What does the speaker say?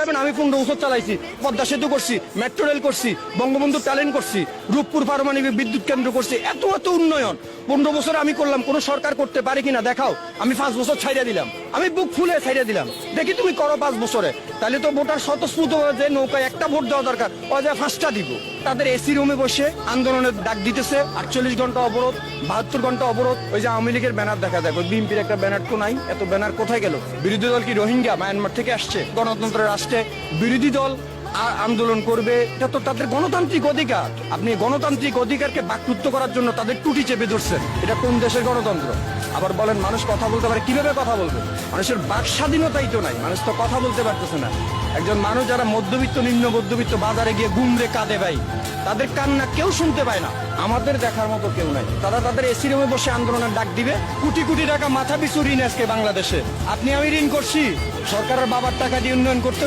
পারবেন আমি 15 বছর চালাইছি, পদ্মা সেতু করছি, মেট্রো রেল করছি, বঙ্গবন্ধু ট্যালেন্ট করছি, রূপপুর পারমাণবিক বিদ্যুৎ কেন্দ্র করছি, এত এত উন্নয়ন 15 বছর আমি করলাম। কোন সরকার করতে পারে কিনা দেখাও। আমি 5 বছর ছাইড়া দিলাম, আমি বুক ফুলে ছাইড়া দিলাম, দেখি তুমি করো 5 বছরে। তাহলে তো ভোটার স্বতঃস্ফূর্ত যে নৌকায় একটা ভোট দেওয়া দরকার, ও যা 5টা দিব। তাদের এসি রুমে বসে আন্দোলনের ডাক দিতেছে, 48 ঘন্টা অবরোধ, 72 ঘন্টা অবরোধ। ওই যে আওয়ামী লীগের ব্যানার দেখা যায়, বিএনপির একটা ব্যানার তো নাই, এত ব্যানার কোথায় গেল? বিরোধী দল কি রোহিঙ্গা মায়ানমার থেকে আসছে? গণতন্ত্রের রাষ্ট্রে বিরোধী দল আন্দোলন করবে, এটা তো তাদের গণতান্ত্রিক অধিকার। আপনি গণতান্ত্রিক অধিকারকে বাকরুদ্ধ করার জন্য তাদের টুটি চেপে ধরছেন। এটা কোন দেশের গণতন্ত্র? আবার বলেন মানুষ কথা বলতে পারে, কিভাবে কথা বলবে? মানুষের বাক স্বাধীনতাই তো নাই, মানুষ তো কথা বলতে পারতেছে না। একজন মানুষ যারা মধ্যবিত্ত নিম্ন মধ্যবিত্ত বাজারে গিয়ে গুমরে কাঁদে ভাই, তাদের কান্না কেউ শুনতে পায় না, আমাদের দেখার মতো কেউ নাই। তারা তাদের এসি রুমে বসে আন্দোলনের ডাক দিবে। কোটি কোটি টাকা মাথা পিছু ঋণ আজকে বাংলাদেশে। আপনি আমি ঋণ করছি, সরকারের বাবার টাকা দিয়ে উন্নয়ন করতে